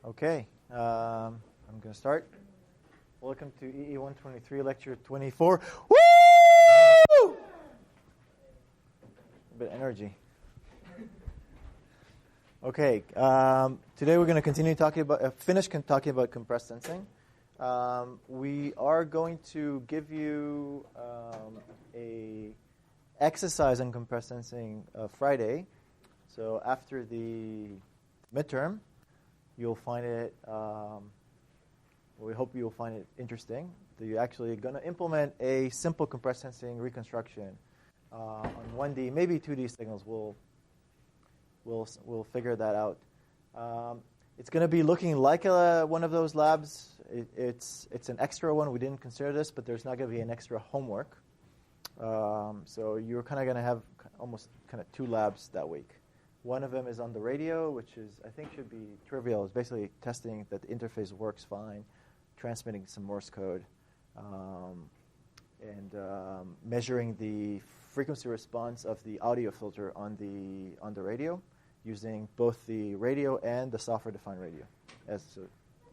Okay, I'm going to start. Welcome to EE123, Lecture 24. Woo! A bit of energy. Okay, today we're going to continue talking about, finish talking about compressed sensing. We are going to give you a exercise on compressed sensing Friday. So after the midterm, you'll find it, we hope you'll find it interesting. That you're actually going to implement a simple compressed sensing reconstruction on 1D, maybe 2D signals. We'll figure that out. It's going to be looking like one of those labs. It's an extra one. We didn't consider this, but there's not going to be an extra homework. So you're kind of going to have almost kind of two labs that week. One of them is on the radio, which is, I think, should be trivial. It's basically testing that the interface works fine, transmitting some Morse code, and measuring the frequency response of the audio filter on the radio, using both the radio and the software-defined radio as a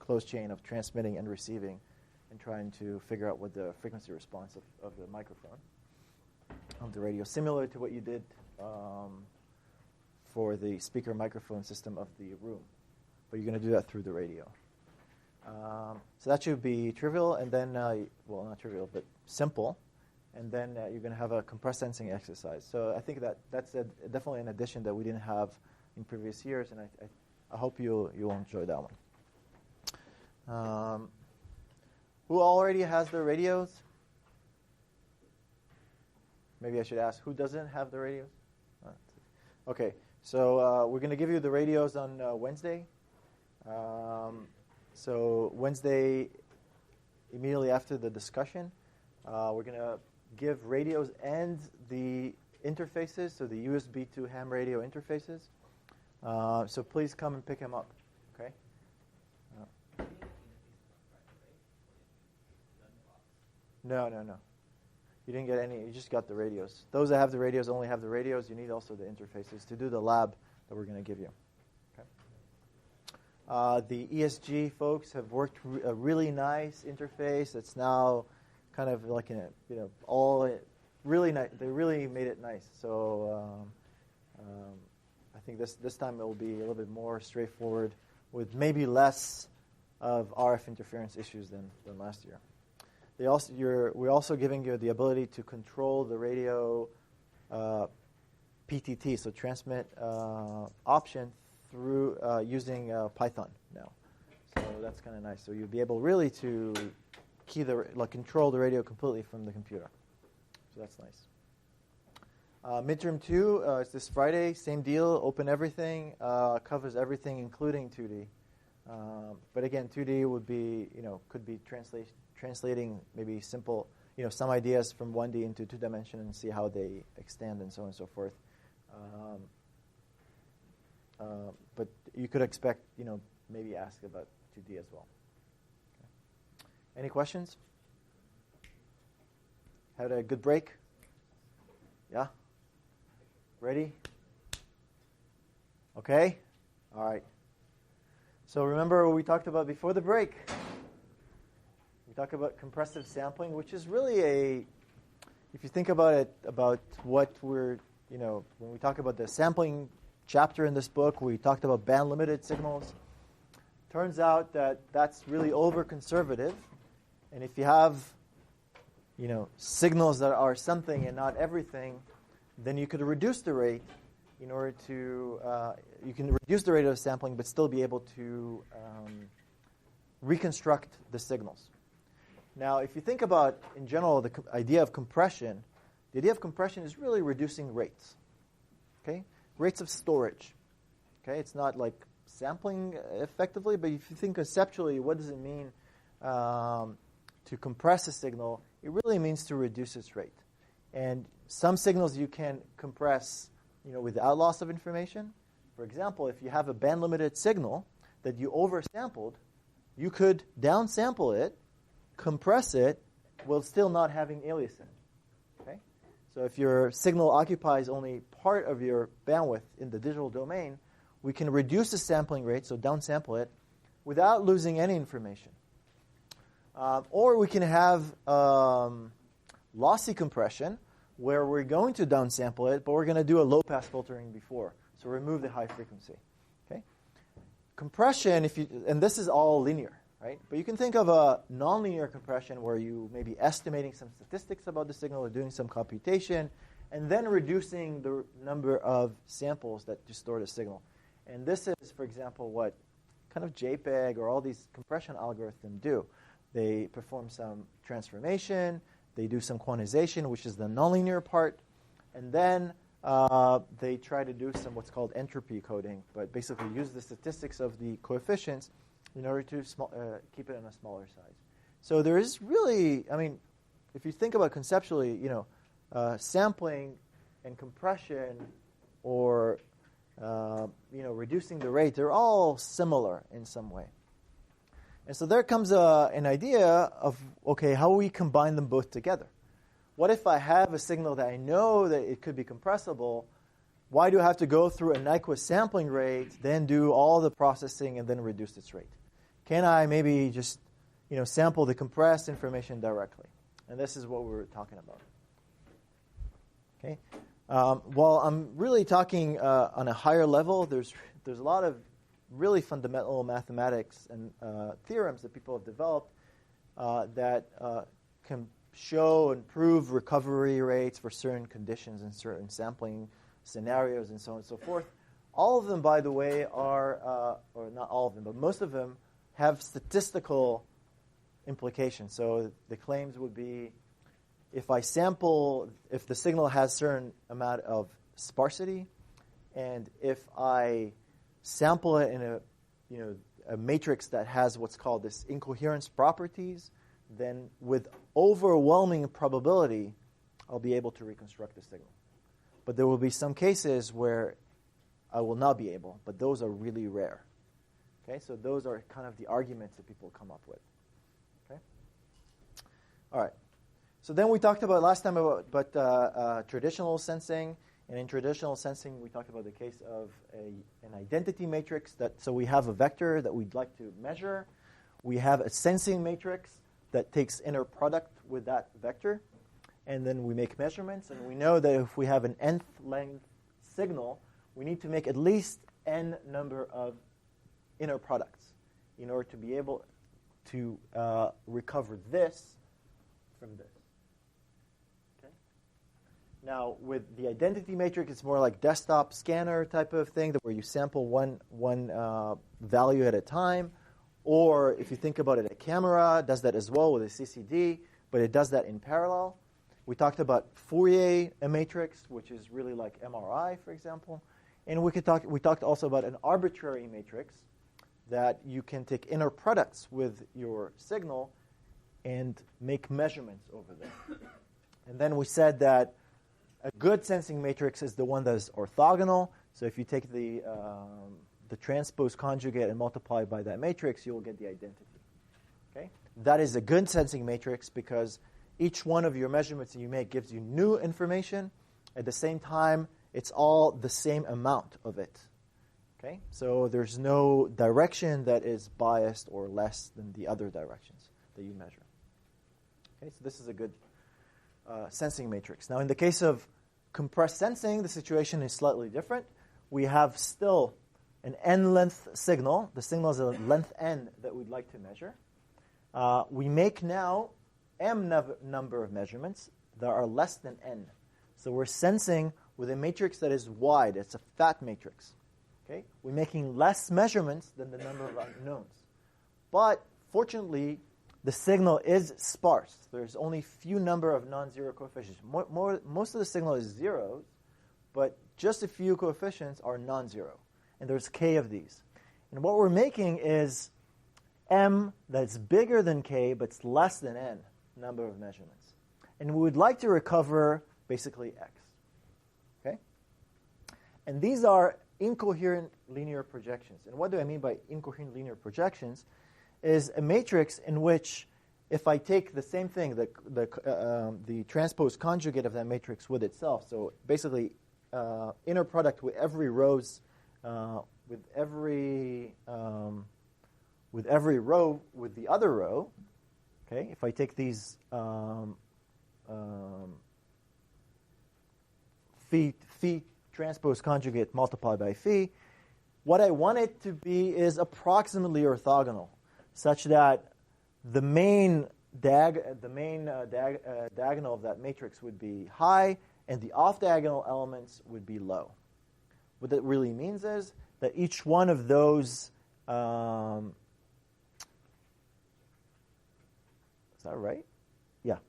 closed chain of transmitting and receiving, and trying to figure out what the frequency response of the microphone of the radio, similar to what you did for the speaker microphone system of the room. But you're going to do that through the radio. So that should be trivial, and then, well, not trivial, but simple. And then you're going to have a compressed sensing exercise. So I think that's definitely an addition that we didn't have in previous years, and I hope you'll enjoy that one. Who already has the radios? Maybe I should ask, who doesn't have the radios? Okay. So we're going to give you the radios on Wednesday. So Wednesday, immediately after the discussion, we're going to give radios and the interfaces, so the USB to ham radio interfaces. So please come and pick them up, okay? No. You didn't get any. You just got the radios. Those that have the radios only have the radios. You need also the interfaces to do the lab that we're going to give you. Okay. The ESG folks have worked a really nice interface. It's now kind of like all really nice. They really made it nice. So I think this time it will be a little bit more straightforward, with maybe less of RF interference issues than last year. We're also giving you the ability to control the radio PTT, so transmit option, through using Python now. So that's kind of nice. So you'll be able really to control the radio completely from the computer. So that's nice. Midterm 2 is this Friday. Same deal. Open everything. Covers everything, including 2D. But again, 2D would be could be translating maybe simple, some ideas from 1D into 2-dimension and see how they extend and so on and so forth. But you could expect, maybe ask about 2D as well. Okay. Any questions? Had a good break? Yeah? Ready? Okay? All right. So remember what we talked about before the break. We talk about compressive sampling, which is really if you think about it, about what we're, when we talk about the sampling chapter in this book, we talked about band-limited signals. Turns out that that's really over-conservative. And if you have, signals that are something and not everything, then you could reduce the rate in order to, you can reduce the rate of sampling but still be able to reconstruct the signals. Now, if you think about, in general, the idea of compression, the idea of compression is really reducing rates, okay? Rates of storage, okay? It's not like sampling effectively, but if you think conceptually, what does it mean to compress a signal? It really means to reduce its rate. And some signals you can compress, without loss of information. For example, if you have a band-limited signal that you oversampled, you could downsample it, compress it, while still not having aliasing. Okay? So if your signal occupies only part of your bandwidth in the digital domain, we can reduce the sampling rate, so downsample it, without losing any information. Or we can have lossy compression, where we're going to downsample it, but we're going to do a low-pass filtering before, so remove the high frequency. Okay? Compression, and this is all linear, right? But you can think of a nonlinear compression where you may be estimating some statistics about the signal or doing some computation, and then reducing the number of samples that distort a signal. And this is, for example, what kind of JPEG or all these compression algorithms do. They perform some transformation, they do some quantization, which is the nonlinear part, and then they try to do some what's called entropy coding, but basically use the statistics of the coefficients in order to keep it on a smaller size. So there is really, if you think about conceptually, sampling and compression or reducing the rate, they're all similar in some way. And so there comes an idea of, okay, how we combine them both together. What if I have a signal that I know that it could be compressible? Why do I have to go through a Nyquist sampling rate, then do all the processing, and then reduce its rate? Can I maybe just sample the compressed information directly? And this is what we're talking about. Okay. Well, I'm really talking on a higher level. There's a lot of really fundamental mathematics and theorems that people have developed that can show and prove recovery rates for certain conditions and certain sampling scenarios and so on and so forth. All of them, by the way, are, or not all of them, but most of them have statistical implications. So the claims would be, if the signal has certain amount of sparsity, and if I sample it in a matrix that has what's called this incoherence properties, then with overwhelming probability, I'll be able to reconstruct the signal. But there will be some cases where I will not be able, but those are really rare. Okay, so those are kind of the arguments that people come up with. Okay, all right. So then we talked about last time about traditional sensing. And in traditional sensing, we talked about the case of an identity matrix. So we have a vector that we'd like to measure. We have a sensing matrix that takes inner product with that vector. And then we make measurements. And we know that if we have an nth length signal, we need to make at least n number of inner products in order to be able to recover this from this. Now, with the identity matrix, it's more like desktop scanner type of thing, where you sample one value at a time. Or if you think about it, a camera does that as well with a CCD, but it does that in parallel. We talked about Fourier matrix, which is really like MRI, for example. And we talked also about an arbitrary matrix that you can take inner products with your signal and make measurements over there. And then we said that a good sensing matrix is the one that is orthogonal. So if you take the transpose conjugate and multiply by that matrix, you will get the identity. Okay? That is a good sensing matrix because each one of your measurements that you make gives you new information. At the same time, it's all the same amount of it. Okay? So there's no direction that is biased or less than the other directions that you measure. Okay? So this is a good sensing matrix. Now, in the case of compressed sensing, the situation is slightly different. We have still an n-length signal. The signal is a length n that we'd like to measure. We make now m number of measurements that are less than n. So we're sensing with a matrix that is wide. It's a fat matrix. Okay? We're making less measurements than the number of unknowns. But fortunately, the signal is sparse. There's only few number of non-zero coefficients. Most of the signal is zeros, but just a few coefficients are non-zero. And there's k of these. And what we're making is m that's bigger than k, but it's less than n number of measurements. And we would like to recover basically x. Okay? And these are incoherent linear projections. And what do I mean by incoherent linear projections? Is a matrix in which, if I take the same thing, the transpose conjugate of that matrix with itself, so basically inner product with every rows, with every with every row with the other row, okay, if I take these phi transpose conjugate multiplied by phi, what I want it to be is approximately orthogonal, such that the main diagonal of that matrix would be high, and the off-diagonal elements would be low. What that really means is that each one of those, is that right? Yeah.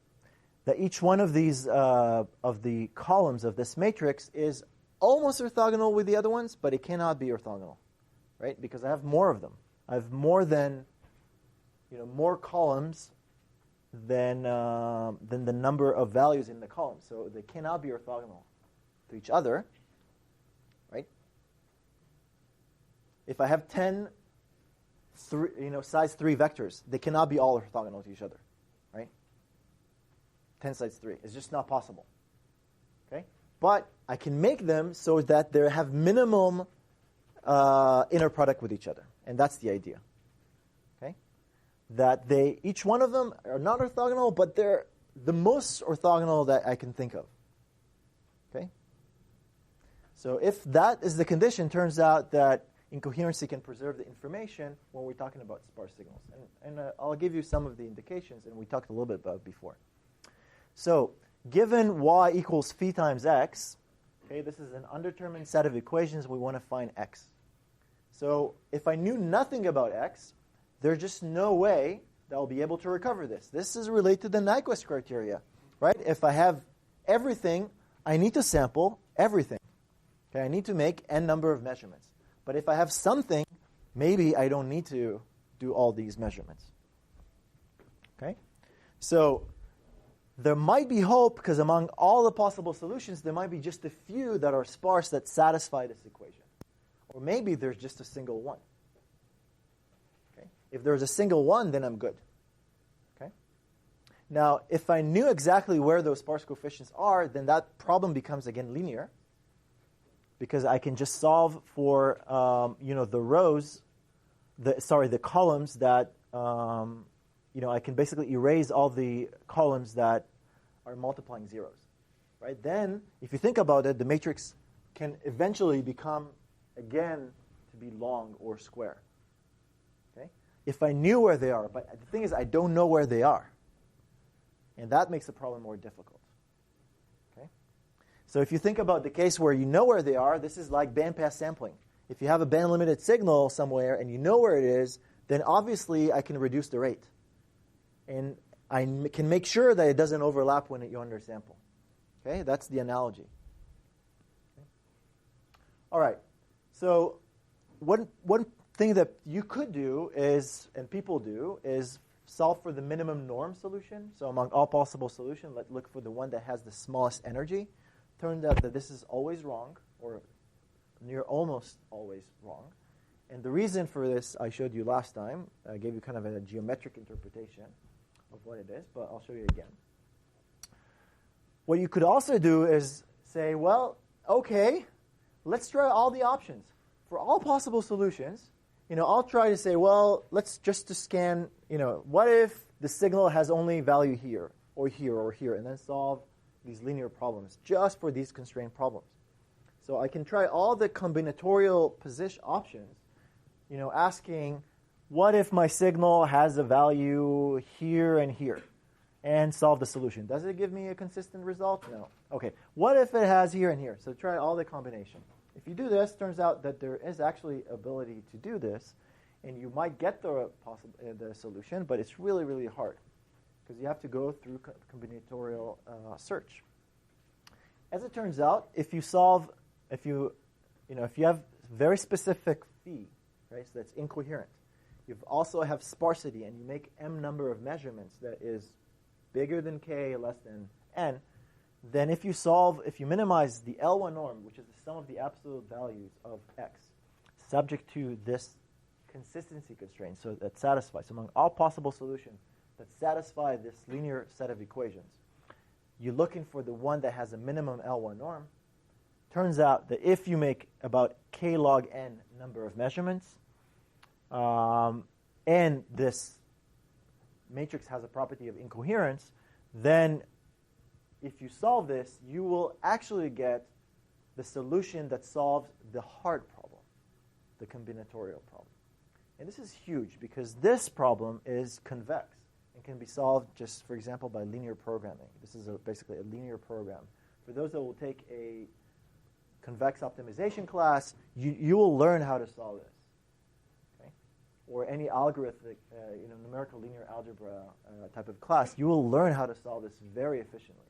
That each one of these, of the columns of this matrix is almost orthogonal with the other ones, but it cannot be orthogonal, right? Because I have more of them. I have more than, more columns than the number of values in the column. So they cannot be orthogonal to each other, right? If I have 10 size 3 vectors, they cannot be all orthogonal to each other, right? 10 size 3. It's just not possible, okay? But I can make them so that they have minimum inner product with each other, and that's the idea. That each one of them are not orthogonal, but they're the most orthogonal that I can think of. Okay? So if that is the condition, turns out that incoherency can preserve the information when we're talking about sparse signals. And I'll give you some of the indications, and we talked a little bit about it before. So given y equals phi times x, okay, this is an undetermined set of equations. We want to find x. So if I knew nothing about x, there's just no way that I'll be able to recover this. This is related to the Nyquist criteria, right? If I have everything, I need to sample everything. Okay, I need to make n number of measurements. But if I have something, maybe I don't need to do all these measurements. Okay? So there might be hope, because among all the possible solutions, there might be just a few that are sparse that satisfy this equation. Or maybe there's just a single one. If there's a single one, then I'm good. Okay? Now, if I knew exactly where those sparse coefficients are, then that problem becomes, again, linear, because I can just solve for the rows, the columns that, I can basically erase all the columns that are multiplying zeros. Right? Then, if you think about it, the matrix can eventually become, again, to be long or square. If I knew where they are, but the thing is, I don't know where they are. And that makes the problem more difficult. Okay? So if you think about the case where you know where they are, this is like bandpass sampling. If you have a band-limited signal somewhere and you know where it is, then obviously I can reduce the rate. And I can make sure that it doesn't overlap when you undersample. Okay? That's the analogy. Okay? All right. So one thing that you could do is, and people do, is solve for the minimum norm solution. So among all possible solutions, let's look for the one that has the smallest energy. Turned out that this is always wrong, or near almost always wrong. And the reason for this I showed you last time. I gave you kind of a geometric interpretation of what it is, but I'll show you again. What you could also do is say, well, okay, let's try all the options. For all possible solutions, I'll try to say, well, let's just to scan, what if the signal has only value here, or here, or here, and then solve these linear problems just for these constrained problems. So I can try all the combinatorial position options, asking, what if my signal has a value here and here, and solve the solution. Does it give me a consistent result? No. Okay, what if it has here and here? So try all the combination. If you do this, turns out that there is actually ability to do this, and you might get the solution, but it's really, really hard because you have to go through combinatorial search. As it turns out, if you have very specific phi, right, so that's incoherent, you also have sparsity, and you make m number of measurements that is bigger than k, less than n, then if you minimize the L1 norm, which is the sum of the absolute values of x, subject to this consistency constraint, so that satisfies, among all possible solutions that satisfy this linear set of equations, you're looking for the one that has a minimum L1 norm. Turns out that if you make about k log n number of measurements, and this matrix has a property of incoherence, then if you solve this, you will actually get the solution that solves the hard problem, the combinatorial problem. And this is huge because this problem is convex and can be solved just, for example, by linear programming. This is basically a linear program. For those that will take a convex optimization class, you will learn how to solve this. Okay? Or any algorithmic, numerical linear algebra type of class, you will learn how to solve this very efficiently.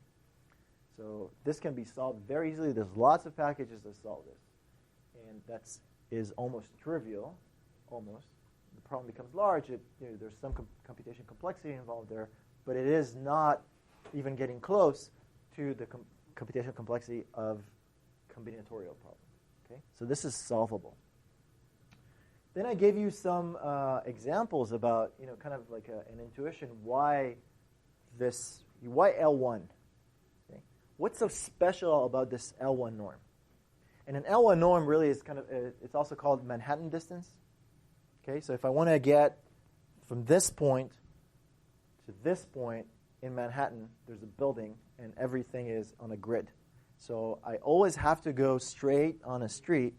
So this can be solved very easily. There's lots of packages that solve this. And that is almost trivial, almost. The problem becomes large. There's some computation complexity involved there, but it is not even getting close to the computational complexity of combinatorial problem. Okay? So this is solvable. Then I gave you some examples about, kind of like an intuition why L1. Okay? What's so special about this L1 norm? And an L1 norm really is kind of, it's also called Manhattan distance. Okay, so if I want to get from this point to this point in Manhattan, there's a building and everything is on a grid. So I always have to go straight on a street,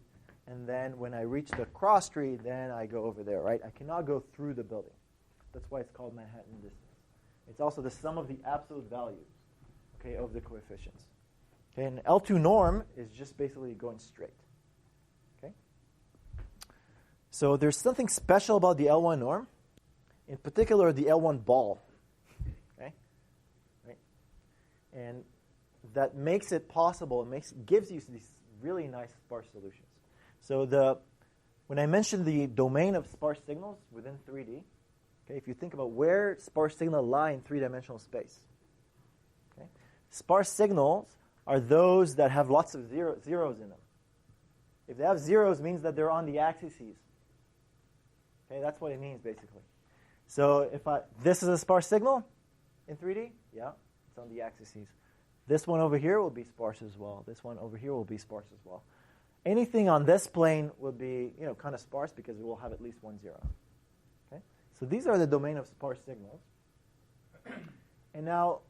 and then when I reach the cross street, then I go over there, right? I cannot go through the building. That's why it's called Manhattan distance. It's also the sum of the absolute values, okay, of the coefficients. Okay, and L2 norm is just basically going straight. Okay? So there's something special about the L1 norm, in particular the L1 ball. Okay? Right? And that makes it possible, gives you these really nice sparse solutions. So when I mentioned the domain of sparse signals within 3D, okay, if you think about where sparse signals lie in three-dimensional space, okay, sparse signals are those that have lots of zeros in them. If they have zeros, it means that they're on the axes. Okay, that's what it means, basically. So this is a sparse signal in 3D? Yeah, it's on the axes. This one over here will be sparse as well. This one over here will be sparse as well. Anything on this plane will be, kind of sparse because it will have at least one zero. Okay? So these are the domain of sparse signals. And now,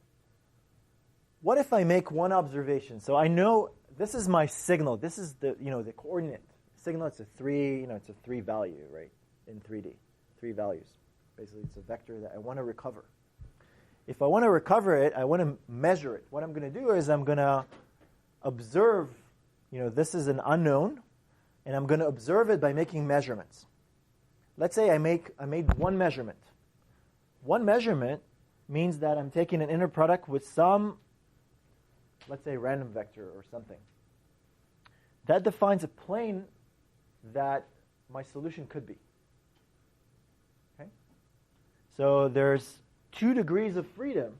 what if I make one observation? So I know this is my signal. This is the coordinate signal. It's a three value, right? In 3D, 3 values. Basically, it's a vector that I want to recover. If I want to recover it, I want to measure it. What I'm going to do is I'm going to observe. This is an unknown, and I'm going to observe it by making measurements. Let's say I made one measurement. One measurement means that I'm taking an inner product with some, let's say, random vector or something. That defines a plane that my solution could be. Okay? So there's 2 degrees of freedom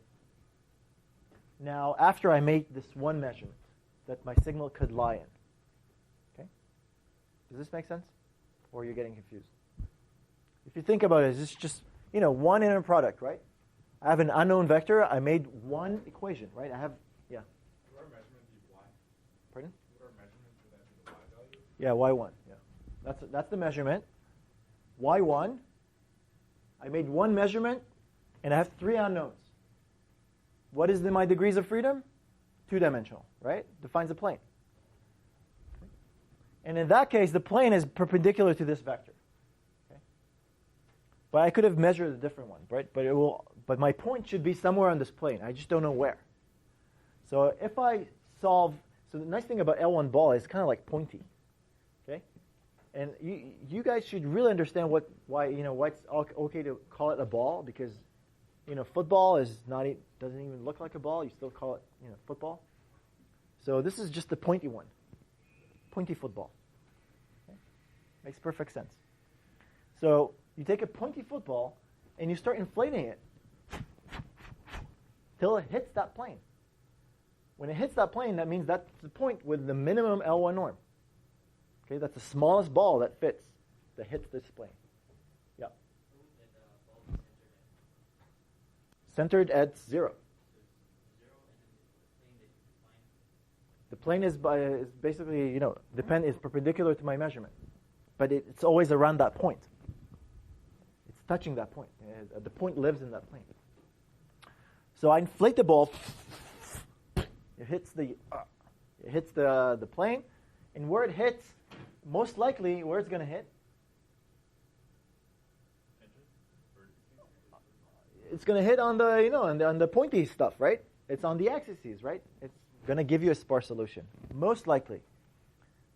now after I made this one measurement that my signal could lie in. Okay? Does this make sense? Or are you getting confused? If you think about it, it's just, one inner product, right? I have an unknown vector. I made one equation, right? I have, yeah. What are measurements be y? Pardon? What are measurements for that the y value? Yeah, y1. Yeah, that's the measurement. y1. I made one measurement, and I have 3 unknowns. What is my degrees of freedom? 2-dimensional, right? Defines a plane. Okay. And in that case, the plane is perpendicular to this vector. Okay. But I could have measured a different one, right? But my point should be somewhere on this plane. I just don't know where. So if I solve, so the nice thing about L1 ball is kind of like pointy. Okay. And you guys should really understand why it's okay to call it a ball, because football doesn't even look like a ball. You still call it football. So this is just the pointy one, pointy football. Okay? Makes perfect sense. So you take a pointy football and you start inflating it till it hits that plane. When it hits that plane, that means that's the point with the minimum L1 norm. Okay, that's the smallest ball that hits this plane. Yeah. Centered at 0. The plane is basically, is perpendicular to my measurement. But it's always around that point. touching that point. The point lives in that plane. So I inflate the ball. It hits the plane, and where it hits, most likely, where it's going to hit? It's going to hit on the on the pointy stuff, right? It's on the axes, right? It's going to give you a sparse solution, most likely.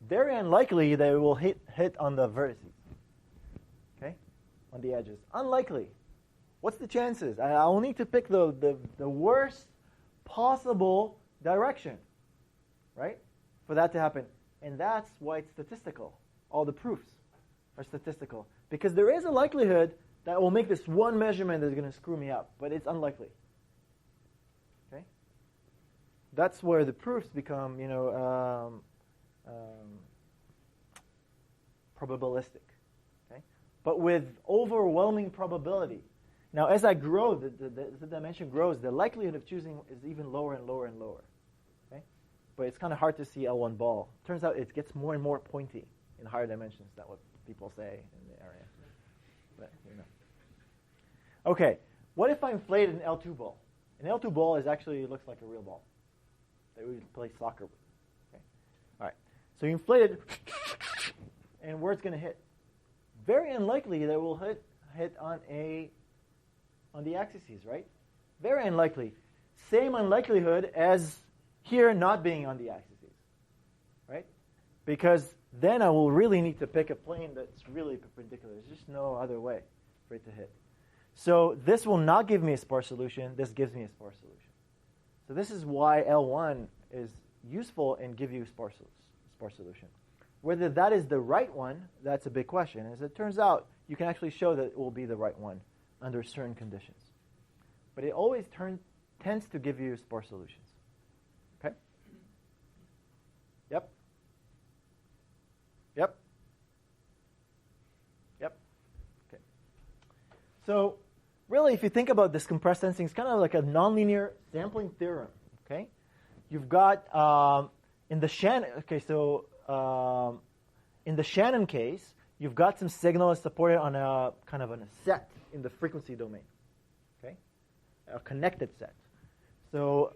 Very unlikely that it will hit on the vertices, okay, on the edges. Unlikely. What's the chances? I'll need to pick the worst possible direction, right, for that to happen. And that's why it's statistical. All the proofs are statistical. Because there is a likelihood that will make this one measurement that's going to screw me up, but it's unlikely. Okay? That's where the proofs become, probabilistic. Okay? But with overwhelming probability. Now, as I grow, the dimension grows, the likelihood of choosing is even lower and lower and lower. Okay? But it's kind of hard to see L1 ball. Turns out it gets more and more pointy in higher dimensions. That's what people say in the area. But, Okay, what if I inflate an L2 ball? An L2 ball actually looks like a real ball that we play soccer with. Okay? All right, so you inflate it, and where it's going to hit? Very unlikely that it will hit on the axes, right? Very unlikely. Same unlikelihood as here not being on the axes, right? Because then I will really need to pick a plane that's really perpendicular. There's just no other way for it to hit. So this will not give me a sparse solution. This gives me a sparse solution. So this is why L1 is useful and give you a sparse solution. Whether that is the right one, that's a big question. As it turns out, you can actually show that it will be the right one under certain conditions. But it always tends to give you sparse solutions. Okay? Yep. Okay. So really, if you think about this compressed sensing, it's kind of like a nonlinear sampling theorem. Okay? You've got in the Shannon. Okay, so in the Shannon case, you've got some signal that's supported on a kind of on a set in the frequency domain. Okay, a connected set. So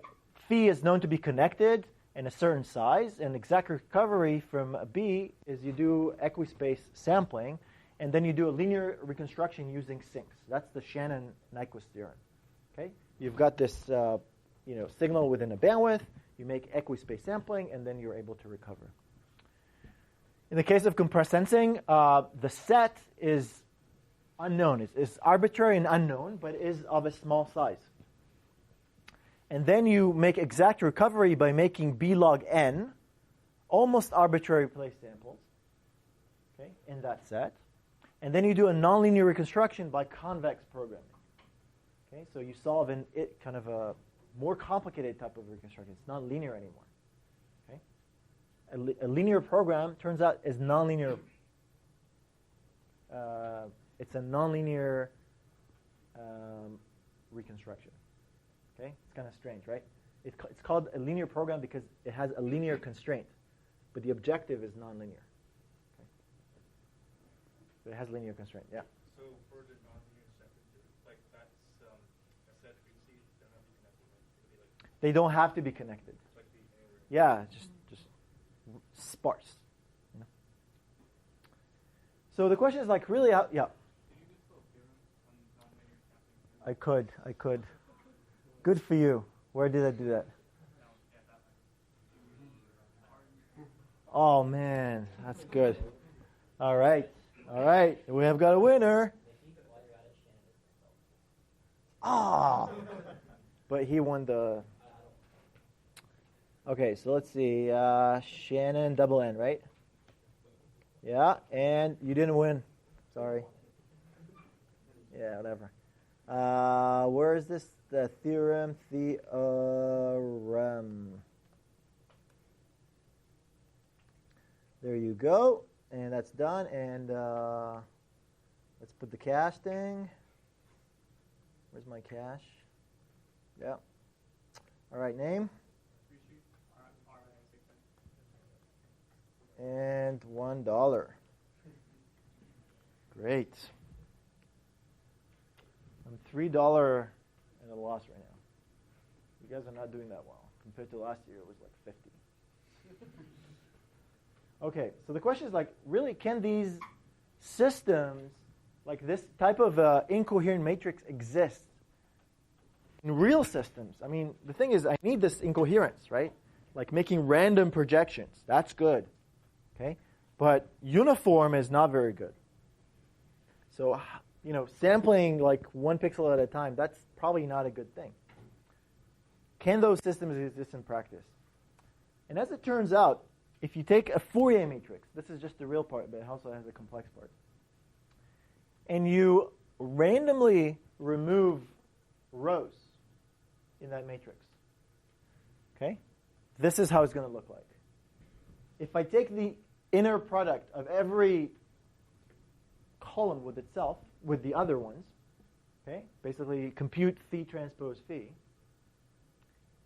phi is known to be connected in a certain size, and exact recovery from B is you do equispace sampling, and then you do a linear reconstruction using sinks. That's the Shannon-Nyquist theorem. Okay, you've got this signal within a bandwidth. You make equispace sampling, and then you're able to recover. In the case of compressed sensing, the set is unknown. It's arbitrary and unknown, but is of a small size. And then you make exact recovery by making B log n, almost arbitrary place samples, okay, in that set. And then you do a nonlinear reconstruction by convex programming. Okay, so you solve kind of a more complicated type of reconstruction. It's not linear anymore. A linear program turns out is nonlinear. It's a nonlinear reconstruction. Okay, it's kind of strange, right? It's called a linear program because it has a linear constraint, but the objective is nonlinear. Okay, so it has linear constraint. Yeah. So for the nonlinear set, like that's a set frequency, don't have to be connected. They don't have to be connected. Like yeah, just sparse. So the question is like really how, yeah. I could. Good for you. Where did I do that? Oh man, that's good. All right. We have got a winner. But he won the. Okay, so let's see. Shannon double N, right? Yeah, and you didn't win. Sorry. Yeah, whatever. Where is this? The theorem. There you go. And that's done. And let's put the casting. Where's my cache? Yeah. All right, name. And $1. Great. $3 at a loss right now. You guys are not doing that well. Compared to last year, it was like 50. Okay, so the question is like, really, can these systems, like this type of incoherent matrix, exist in real systems? I mean, the thing is, I need this incoherence, right? Like making random projections. That's good, okay? But uniform is not very good. So, sampling like one pixel at a time, that's probably not a good thing. Can those systems exist in practice? And as it turns out, if you take a Fourier matrix, this is just the real part, but it also has a complex part, and you randomly remove rows in that matrix, okay? This is how it's going to look like. If I take the inner product of every column with itself, with the other ones, okay, basically compute phi transpose phi,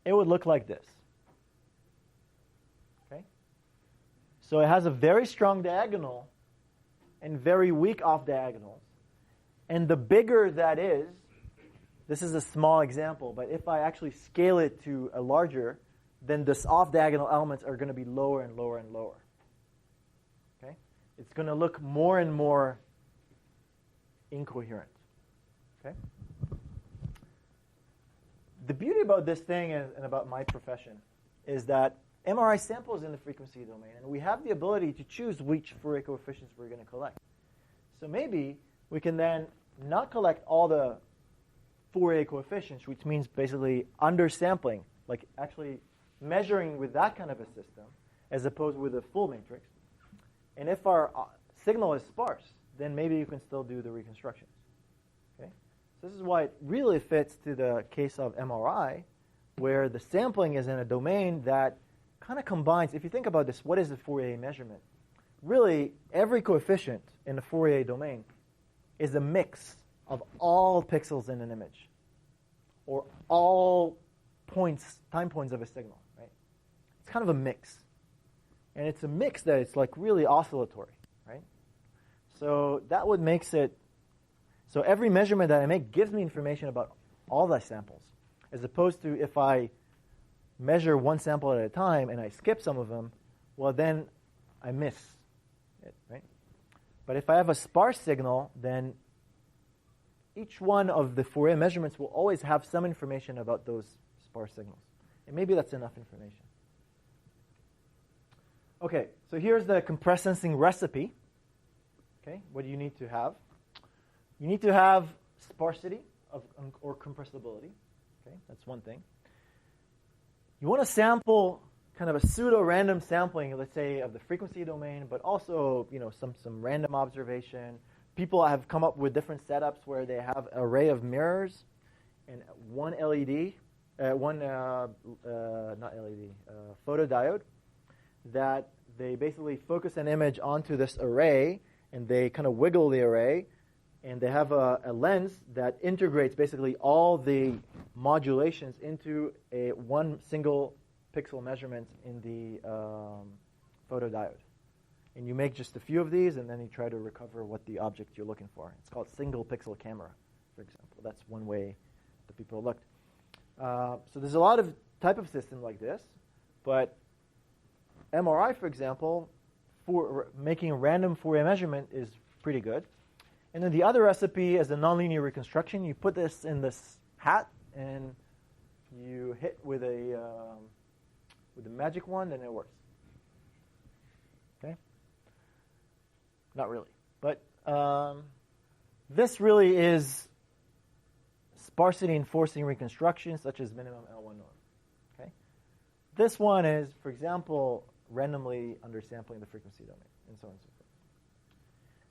it would look like this. Okay? So it has a very strong diagonal and very weak off diagonals. And the bigger that is, this is a small example, but if I actually scale it to a larger, then this off diagonal elements are going to be lower and lower and lower. Okay? It's going to look more and more incoherent. Okay? The beauty about this thing and about my profession is that MRI samples in the frequency domain, and we have the ability to choose which Fourier coefficients we're going to collect. So maybe we can then not collect all the Fourier coefficients, which means basically undersampling, like actually measuring with that kind of a system, as opposed with a full matrix. And if our signal is sparse, then maybe you can still do the reconstructions. Okay? So this is why it really fits to the case of MRI, where the sampling is in a domain that kind of combines. If you think about this, what is the Fourier measurement? Really, every coefficient in the Fourier domain is a mix of all pixels in an image, or all points, time points of a signal, right? It's kind of a mix. And it's a mix that it's like really oscillatory, right? So that would makes it, so every measurement that I make gives me information about all the samples, as opposed to if I measure one sample at a time and I skip some of them, well then I miss it, right? But if I have a sparse signal, then each one of the Fourier measurements will always have some information about those sparse signals. And maybe that's enough information. Okay, so here's the compressed sensing recipe. Okay, what do you need to have? You need to have sparsity or compressibility. Okay, that's one thing. You want to sample kind of a pseudo-random sampling, let's say, of the frequency domain, but also, some random observation. People have come up with different setups where they have an array of mirrors and one LED, photodiode, that they basically focus an image onto this array, and they kind of wiggle the array, and they have a lens that integrates basically all the modulations into one single pixel measurement in the photodiode. And you make just a few of these, and then you try to recover what the object you're looking for. It's called single pixel camera, for example. That's one way that people looked. So there's a lot of type of system like this, but MRI, for example, for making a random Fourier measurement is pretty good. And then the other recipe is a nonlinear reconstruction. You put this in this hat, and you hit with the magic wand, and it works. Okay? Not really. But this really is sparsity enforcing reconstruction, such as minimum L1 norm. Okay? This one is, for example, randomly undersampling the frequency domain, and so on and so forth.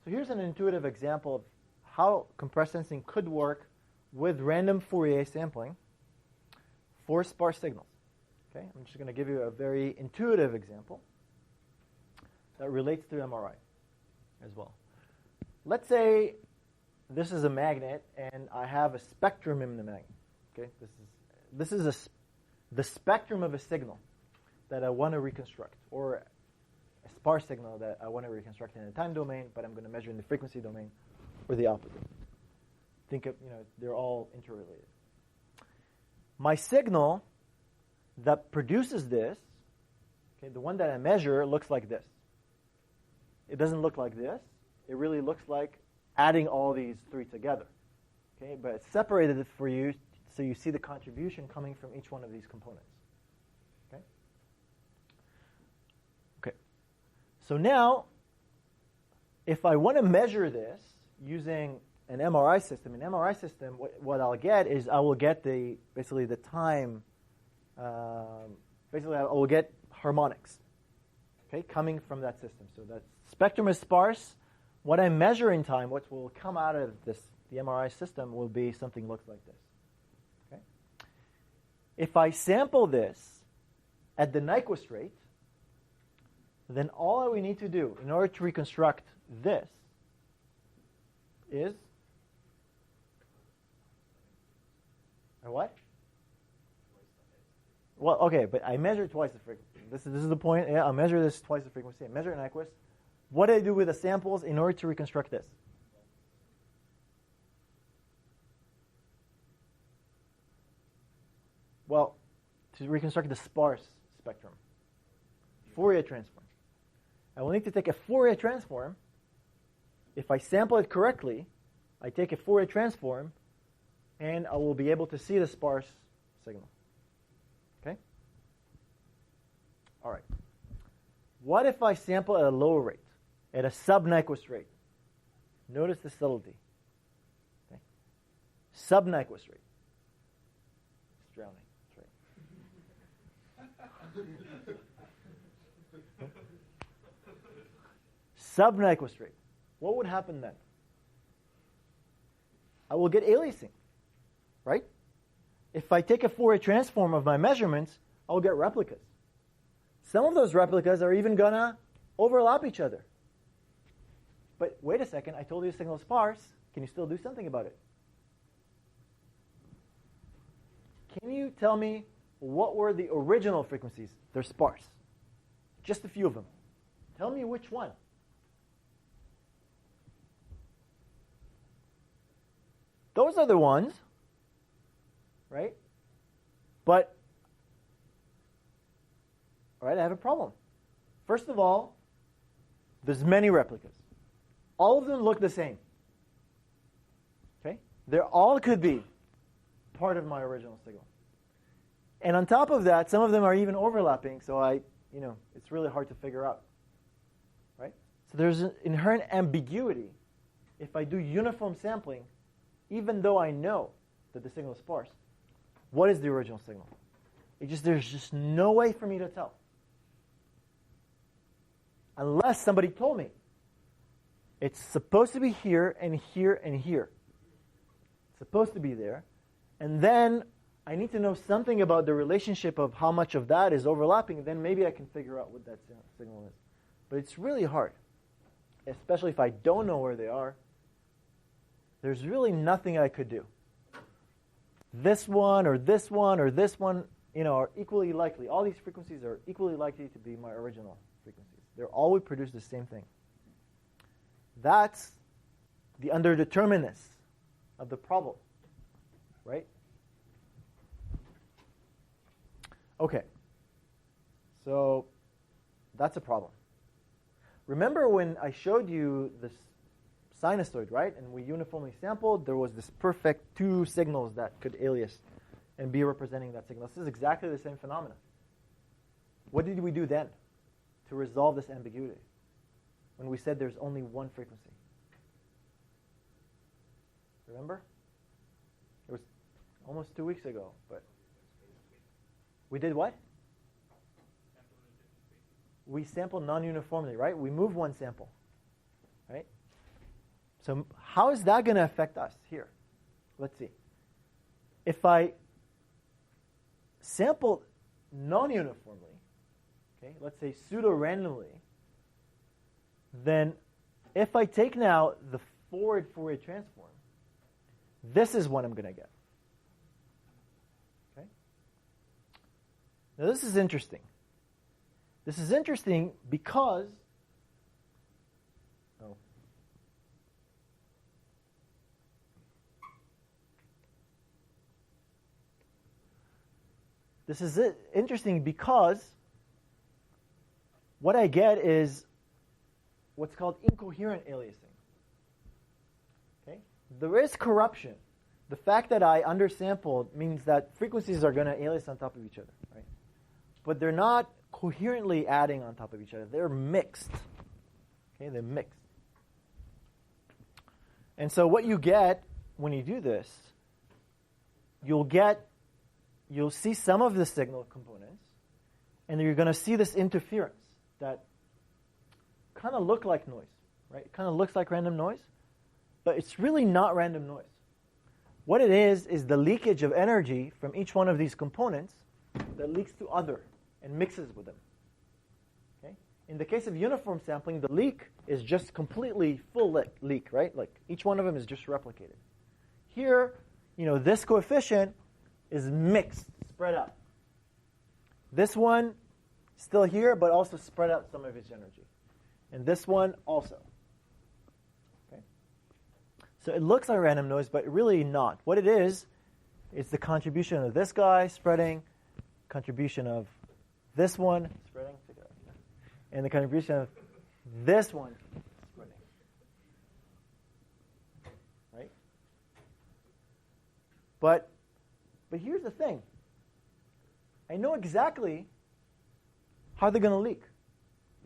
So here's an intuitive example of how compressed sensing could work with random Fourier sampling for sparse signals. Okay? I'm just going to give you a very intuitive example that relates to MRI as well. Let's say this is a magnet, and I have a spectrum in the magnet. Okay? This is the spectrum of a signal that I want to reconstruct, or a sparse signal that I want to reconstruct in a time domain, but I'm going to measure in the frequency domain, or the opposite. think of, they're all interrelated. My signal that produces this, okay, the one that I measure, looks like this. It doesn't look like this. It really looks like adding all these three together. Okay, but it's separated it for you so you see the contribution coming from each one of these components. Okay. So now, if I want to measure this using an MRI system, what I'll get is I will get basically the time. Basically, I will get harmonics, okay, coming from that system. So that spectrum is sparse. What I measure in time, what will come out of the MRI system, will be something looks like this. Okay. If I sample this at the Nyquist rate, then all we need to do in order to reconstruct this is a what? Well, okay, but I measure twice the frequency. This is the point. Yeah, I'll measure this twice the frequency. I measure it Nyquist. What do I do with the samples in order to reconstruct this? Well, to reconstruct the sparse spectrum, Fourier transform. I will need to take a Fourier transform. If I sample it correctly, I take a Fourier transform, and I will be able to see the sparse signal. Okay? All right. What if I sample at a lower rate, at a sub-Nyquist rate? Notice the subtlety. Okay? Sub-Nyquist rate. It's drowning. That's right. Sub-Nyquist rate. What would happen then? I will get aliasing, right? If I take a Fourier transform of my measurements, I'll get replicas. Some of those replicas are even going to overlap each other. But wait a second, I told you the signal is sparse. Can you still do something about it? Can you tell me what were the original frequencies? They're sparse. Just a few of them. Tell me which one. Those are the ones, right? But, all right, I have a problem. First of all, there's many replicas. All of them look the same. Okay? They all could be part of my original signal. And on top of that, some of them are even overlapping, so it's really hard to figure out. Right? So there's an inherent ambiguity if I do uniform sampling. Even though I know that the signal is sparse, what is the original signal? There's just no way for me to tell. Unless somebody told me. It's supposed to be here and here and here. It's supposed to be there. And then I need to know something about the relationship of how much of that is overlapping. Then maybe I can figure out what that signal is. But it's really hard. Especially if I don't know where they are. There's really nothing I could do. This one or this one or this one, are equally likely. All these frequencies are equally likely to be my original frequencies. They're all would produce the same thing. That's the underdeterminedness of the problem, right? Okay. So that's a problem. Remember when I showed you this sinusoid, right? And we uniformly sampled, there was this perfect two signals that could alias and be representing that signal. This is exactly the same phenomenon. What did we do then to resolve this ambiguity when we said there's only one frequency? Remember? It was almost 2 weeks ago, but we did what? We sampled non-uniformly, right? We moved one sample, right? So how is that going to affect us here? Let's see. If I sample non-uniformly, okay, let's say pseudo-randomly, then if I take now the forward Fourier transform, this is what I'm going to get. Okay? Now this is interesting. This is interesting because This is interesting because what I get is what's called incoherent aliasing. Okay? There is corruption. The fact that I undersampled means that frequencies are going to alias on top of each other, right? But they're not coherently adding on top of each other. They're mixed. Okay, they're mixed. And so what you get when you do this, you'll see some of the signal components, and you're going to see this interference that kind of look like noise, right? It kind of looks like random noise, but it's really not random noise. What it is the leakage of energy from each one of these components that leaks to other and mixes with them. Okay? In the case of uniform sampling, the leak is just completely full leak, right? Like each one of them is just replicated. Here, this coefficient is mixed, spread out. This one still here, but also spread out some of its energy. And this one also. Okay? So it looks like random noise, but really not. What it is the contribution of this guy spreading, contribution of this one spreading, and the contribution of this one spreading. Right? But here's the thing. I know exactly how they're going to leak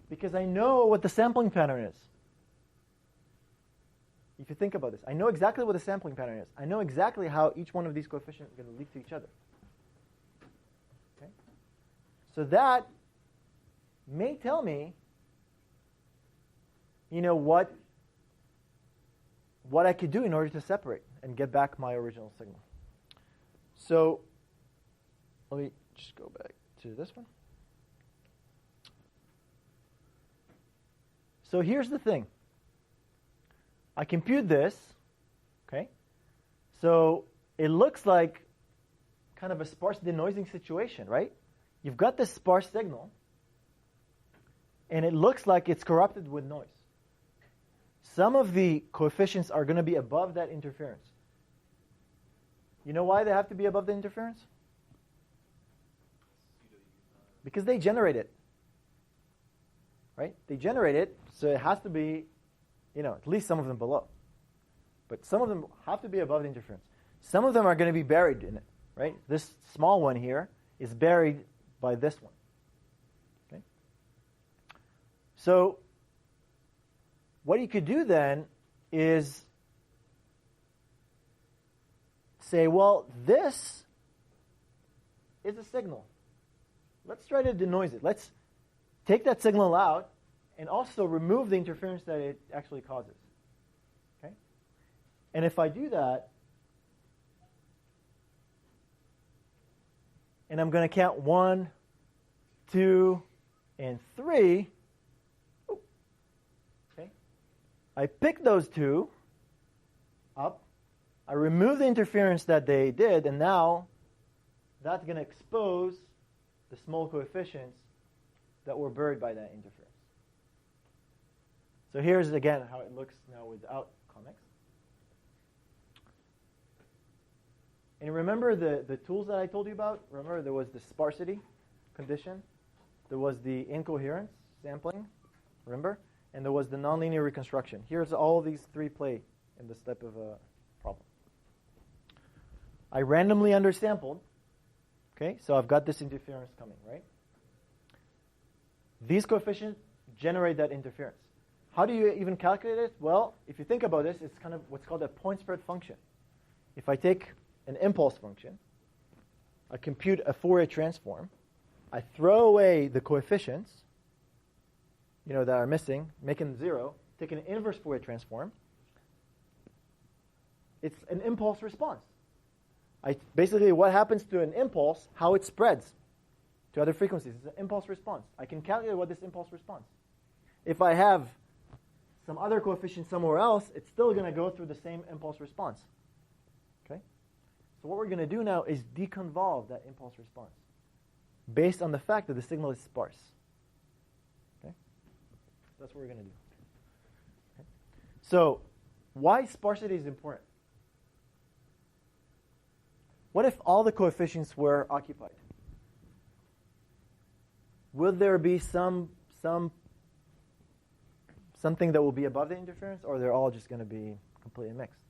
because I know what the sampling pattern is. If you think about this, I know exactly what the sampling pattern is. I know exactly how each one of these coefficients are going to leak to each other. Okay? So that may tell me, what I could do in order to separate and get back my original signal. So let me just go back to this one. So here's the thing. I compute this, okay? So it looks like kind of a sparse denoising situation, right? You've got this sparse signal, and it looks like it's corrupted with noise. Some of the coefficients are going to be above that interference. You know why they have to be above the interference? Because they generate it. Right? They generate it, so it has to be, at least some of them below. But some of them have to be above the interference. Some of them are going to be buried in it, right? This small one here is buried by this one. Okay? So what you could do then is say, well, this is a signal. Let's try to denoise it. Let's take that signal out and also remove the interference that it actually causes. Okay? And if I do that, and I'm going to count 1, 2, and 3. Okay? I pick those two up. I remove the interference that they did, and now that's going to expose the small coefficients that were buried by that interference. So here's again how it looks now without comics. And remember the tools that I told you about? Remember there was the sparsity condition, there was the incoherence sampling, remember? And there was the nonlinear reconstruction. Here's all these three play in this type of a problem. I randomly undersampled. Okay, so I've got this interference coming, right? These coefficients generate that interference. How do you even calculate it? Well, if you think about this, it's kind of what's called a point spread function. If I take an impulse function, I compute a Fourier transform, I throw away the coefficients, that are missing, make them 0, take an inverse Fourier transform, it's an impulse response. Basically, what happens to an impulse, how it spreads to other frequencies. It's an impulse response. I can calculate what this impulse response. If I have some other coefficient somewhere else, it's still going to go through the same impulse response. Okay? So what we're going to do now is deconvolve that impulse response based on the fact that the signal is sparse. Okay? That's what we're going to do. Okay? So why sparsity is important? What if all the coefficients were occupied? will there be something that will be above the interference, or they're all just going to be completely mixed?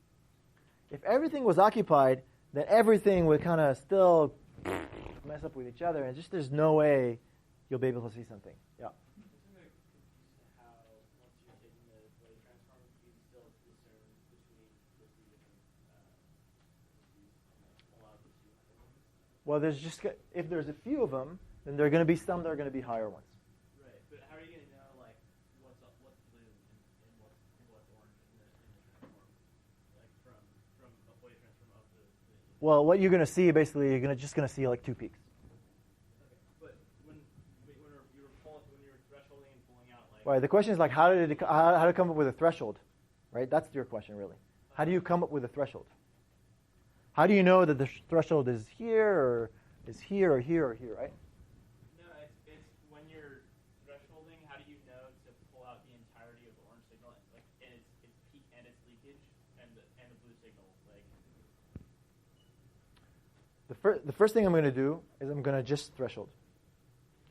If everything was occupied, then everything would kind of still mess up with each other, and just there's no way you'll be able to see something. Yeah. Isn't it confusing how once you're taking the Fourier transform, you can still discern between the three different frequencies and allow the two other ones? Well, if there's a few of them, then there are going to be some that are going to be higher ones. Right, but how are you going to know like what's blue and what's orange in the transform, like from a Fourier transform of the Well, what you're going to see basically, you're just going to see like two peaks. Okay, but when you're thresholding and pulling out, like Right. The question is like how to come up with a threshold, right? That's your question really. How do you come up with a threshold? How do you know that the threshold is here or is here or here or here, right? No, it's when you're thresholding. How do you know to pull out the entirety of the orange signal, like and its peak and its leakage, and the blue signal, like? The first thing I'm going to do is I'm going to just threshold.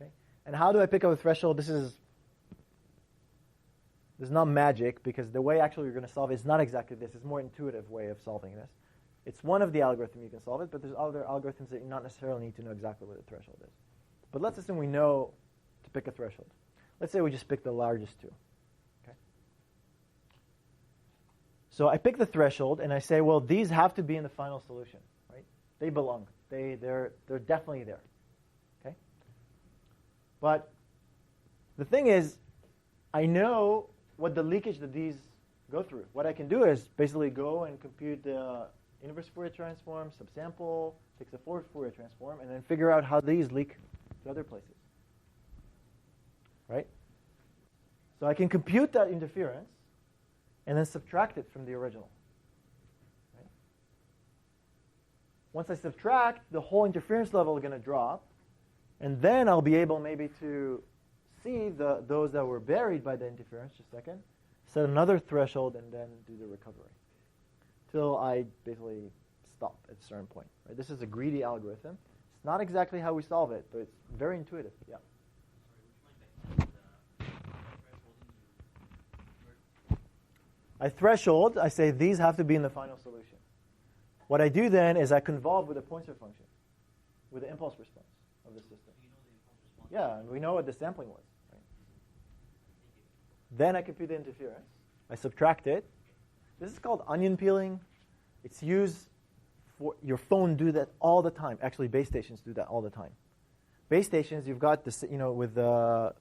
Okay? And how do I pick up a threshold? This is not magic, because the way actually you're going to solve it is not exactly this. It's a more intuitive way of solving this. It's one of the algorithms you can solve it, but there's other algorithms that you not necessarily need to know exactly what the threshold is. But let's assume we know to pick a threshold. Let's say we just pick the largest two. Okay? So I pick the threshold, and I say, well, these have to be in the final solution. Right? They belong. They're definitely there. Okay? But the thing is, I know what the leakage that these go through. What I can do is basically go and compute the inverse Fourier transform, subsample, take the Fourier transform, and then figure out how these leak to other places. Right? So I can compute that interference and then subtract it from the original. Right? Once I subtract, the whole interference level is going to drop, and then I'll be able maybe to see those that were buried by the interference, just a second, set another threshold, and then do the recovery till I basically stop at a certain point. Right? This is a greedy algorithm. It's not exactly how we solve it, but it's very intuitive. Yeah. I threshold. I say these have to be in the final solution. What I do then is I convolve with a Poincare function, with the impulse response of the system. Yeah, and we know what the sampling was. Right? Then I compute the interference. I subtract it. This is called onion peeling. It's used for your phone. Do that all the time. Actually, base stations do that all the time. Base stations, you've got this, with the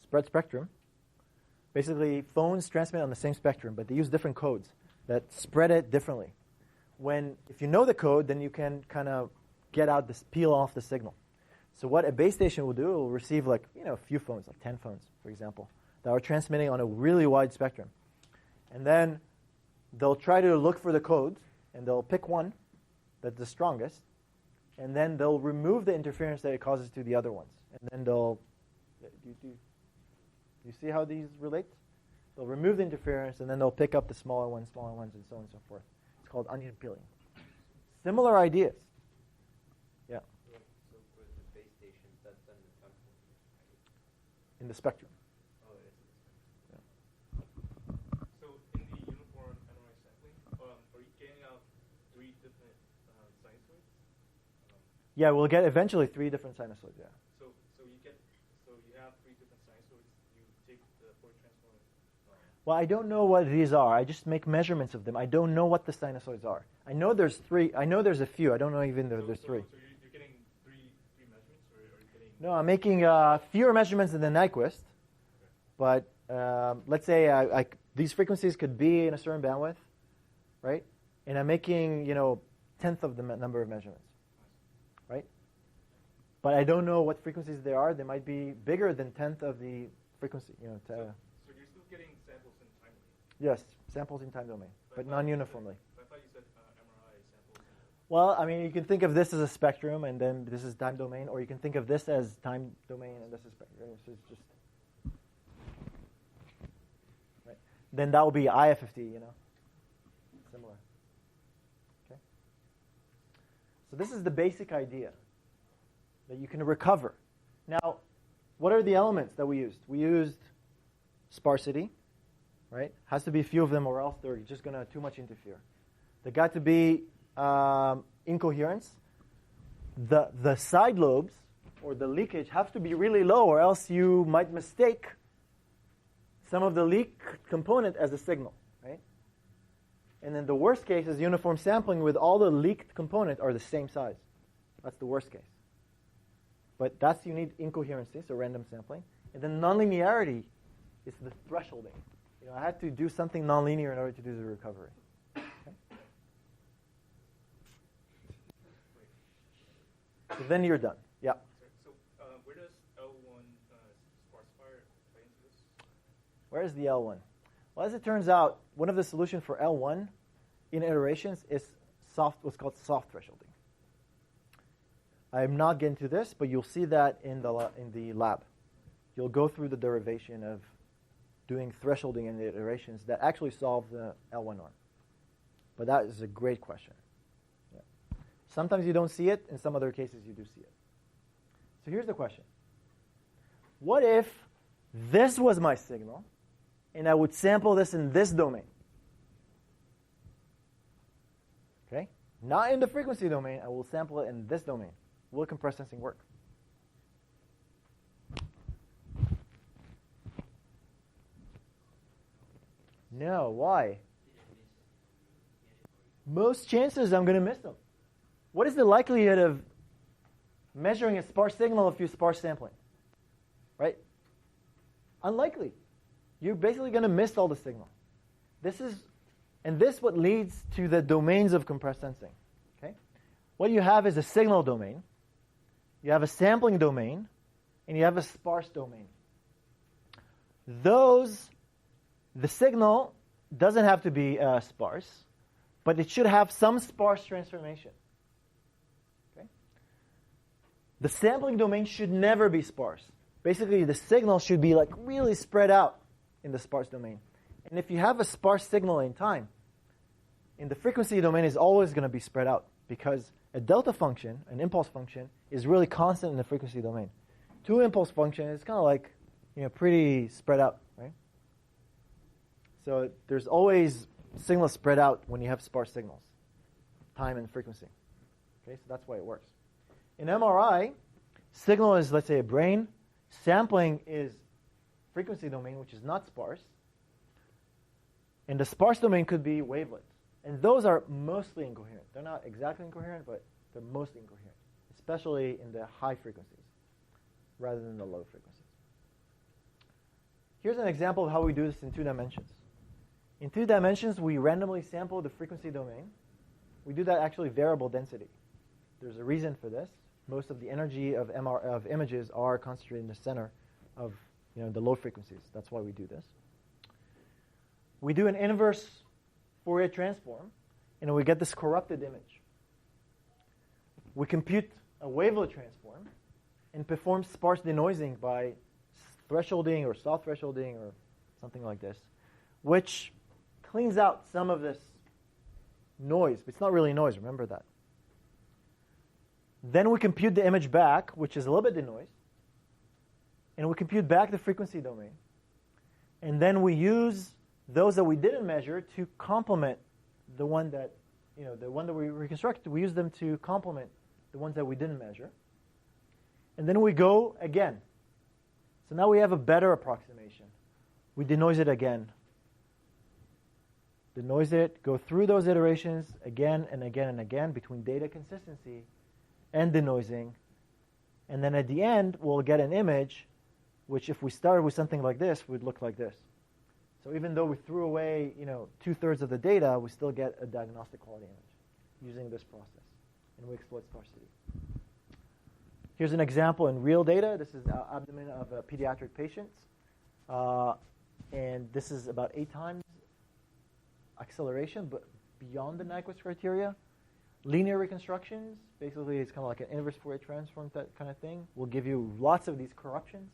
spread spectrum. Basically, phones transmit on the same spectrum, but they use different codes that spread it differently. If you know the code, then you can kind of peel off the signal. So what a base station will do, it will receive a few phones, like 10 phones, for example, that are transmitting on a really wide spectrum. And then they'll try to look for the codes, and they'll pick one that's the strongest, and then they'll remove the interference that it causes to the other ones. And then do you see how these relate? They'll remove the interference, and then they'll pick up the smaller ones, and so on and so forth. It's called onion peeling. Similar ideas. Yeah. So for the base stations, that's done in the temporal, right? In the spectrum. Oh, it is in the spectrum. Yeah. So in the uniform NRI sampling, are you getting out three different sinusoids? Yeah, we'll get eventually three different sinusoids. Yeah. So you have three different sinusoids. You take the Fourier transform. Well, I don't know what these are. I just make measurements of them. I don't know what the sinusoids are. I know there's three. I know there's a few. I don't know even there's three. So you're getting three measurements, or are you getting? No, I'm making fewer measurements than the Nyquist. But let's say these frequencies could be in a certain bandwidth, right? And I'm making, tenth of the number of measurements, right? But I don't know what frequencies they are. They might be bigger than tenth of the frequency, So you're still getting samples in time domain? Yes, samples in time domain, but non-uniformly. I thought you said MRI samples. Well, I mean, you can think of this as a spectrum, and then this is time domain, or you can think of this as time domain, and this is spectrum. So it's just, right? Then that will be IFFT, similar. Okay. So this is the basic idea, that you can recover. Now, what are the elements that we used? We used sparsity, right? Has to be a few of them or else they're just going to too much interfere. They got to be incoherence. The side lobes, or the leakage, have to be really low or else you might mistake some of the leak component as a signal, right? And then the worst case is uniform sampling with all the leaked components are the same size. That's the worst case. But that's, you need incoherency, so random sampling. And then nonlinearity is the thresholding. I had to do something nonlinear in order to do the recovery. Okay? So then you're done. Yeah. So where does L1 sparsifier play into this? Where is the L1? Well, as it turns out, one of the solutions for L1 in iterations is what's called soft thresholding. I'm not getting to this, but you'll see that in the lab. You'll go through the derivation of doing thresholding in the iterations that actually solve the L1 norm. But that is a great question. Yeah. Sometimes you don't see it, in some other cases you do see it. So here's the question. What if this was my signal, and I would sample this in this domain? Okay? Not in the frequency domain, I will sample it in this domain. Will compressed sensing work? No. Why? Most chances I'm going to miss them. What is the likelihood of measuring a sparse signal if you sparse sampling? Right? Unlikely. You're basically going to miss all the signal. This what leads to the domains of compressed sensing. Okay? What you have is a signal domain, you have a sampling domain, and you have a sparse domain. The signal doesn't have to be sparse, but it should have some sparse transformation. Okay? The sampling domain should never be sparse. Basically, the signal should be like really spread out in the sparse domain. And if you have a sparse signal in time, in the frequency domain is always going to be spread out because a delta function, an impulse function, is really constant in the frequency domain. Two impulse function is kind of like, pretty spread out, right? So there's always signals spread out when you have sparse signals, time and frequency. Okay, so that's why it works. In MRI, signal is, let's say, a brain. Sampling is frequency domain, which is not sparse. And the sparse domain could be wavelets. And those are mostly incoherent. They're not exactly incoherent, but they're mostly incoherent, especially in the high frequencies rather than the low frequencies. Here's an example of how we do this in 2 dimensions. In 2 dimensions, we randomly sample the frequency domain. We do that actually variable density. There's a reason for this. Most of the energy of images are concentrated in the center of the low frequencies. That's why we do this. We do an inverse Fourier transform, and we get this corrupted image. We compute a wavelet transform and perform sparse denoising by thresholding or soft thresholding or something like this, which cleans out some of this noise. But it's not really noise, remember that. Then we compute the image back, which is a little bit denoised, and we compute back the frequency domain. And then we use those that we didn't measure to complement the one that, the one that we reconstructed. We use them to complement the ones that we didn't measure. And then we go again. So now we have a better approximation. We denoise it again. Denoise it, go through those iterations again and again and again between data consistency and denoising. And then at the end, we'll get an image which, if we started with something like this, would look like this. So even though we threw away, 2/3 of the data, we still get a diagnostic quality image using this process. And we exploit sparsity. Here's an example in real data. This is the abdomen of pediatric patients. And this is about 8 times acceleration, but beyond the Nyquist criteria. Linear reconstructions, basically it's kind of like an inverse Fourier transform kind of thing, will give you lots of these corruptions.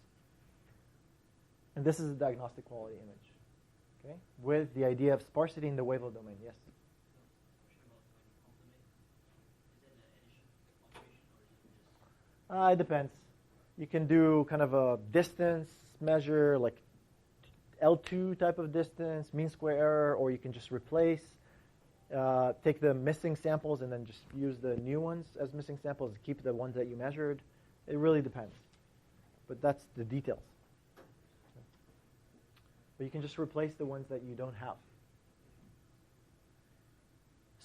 And this is a diagnostic quality image, okay, with the idea of sparsity in the wavelet domain. Yes? Question about when you complement, is it an addition It depends. You can do kind of a distance measure, like L2 type of distance, mean square error, or you can just replace, take the missing samples and then just use the new ones as missing samples and keep the ones that you measured. It really depends. But that's the details. But you can just replace the ones that you don't have.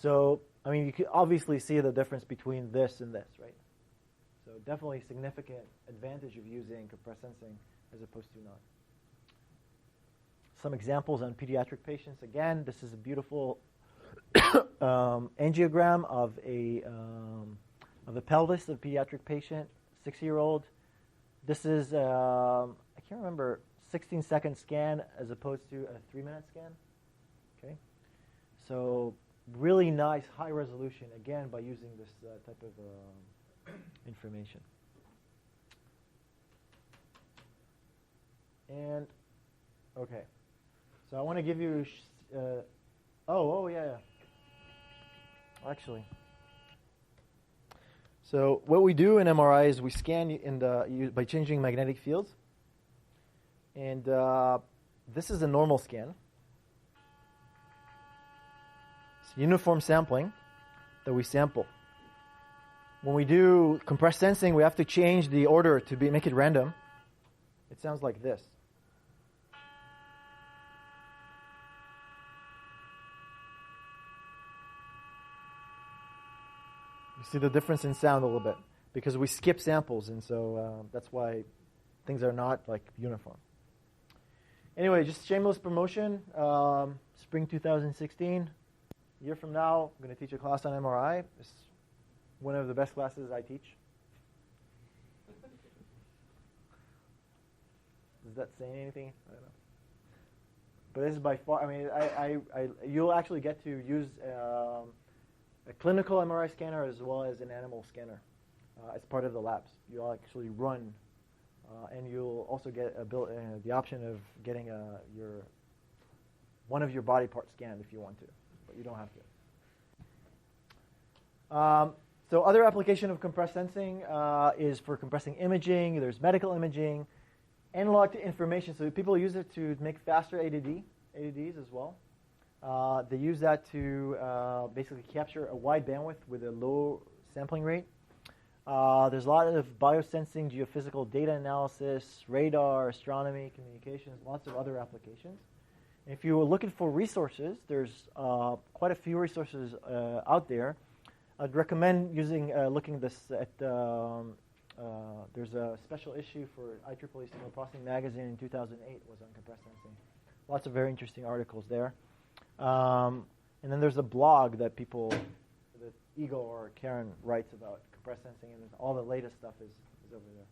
So, I mean, you can obviously see the difference between this and this, right? So definitely significant advantage of using compressed sensing as opposed to not. Some examples on pediatric patients. Again, this is a beautiful angiogram of a pelvis of a pediatric patient, 6-year-old. This is, I can't remember, 16-second scan as opposed to a 3-minute scan. Okay, so really nice high resolution, again, by using this type of information. And, okay, so I want to give you, yeah. Actually, so what we do in MRI is we scan by changing magnetic fields. And this is a normal scan. It's uniform sampling that we sample. When we do compressed sensing, we have to change the order to make it random. It sounds like this. You see the difference in sound a little bit because we skip samples, and so that's why things are not like uniform. Anyway, just shameless promotion. Spring 2016, a year from now, I'm going to teach a class on MRI. It's one of the best classes I teach. Does that say anything? I don't know. But this is by far, I mean, you'll actually get to use a clinical MRI scanner as well as an animal scanner as part of the labs. You'll actually run, and you'll also get the option of getting one of your body parts scanned if you want to, but you don't have to. So other application of compressed sensing is for compressing imaging. There's medical imaging, analog to information. So people use it to make faster ADDs as well. They use that to basically capture a wide bandwidth with a low sampling rate. There's a lot of biosensing, geophysical data analysis, radar, astronomy, communications, lots of other applications. And if you were looking for resources, there's quite a few resources out there. I'd recommend looking at there's a special issue for IEEE Signal Processing Magazine in 2008 was on compressed sensing. Lots of very interesting articles there. And then there's a blog that Igor or Karen writes about compressed sensing, and all the latest stuff is over there.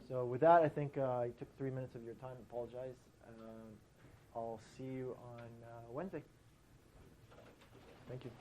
So with that, I think I took 3 minutes of your time. Apologize. I'll see you on Wednesday. Thank you.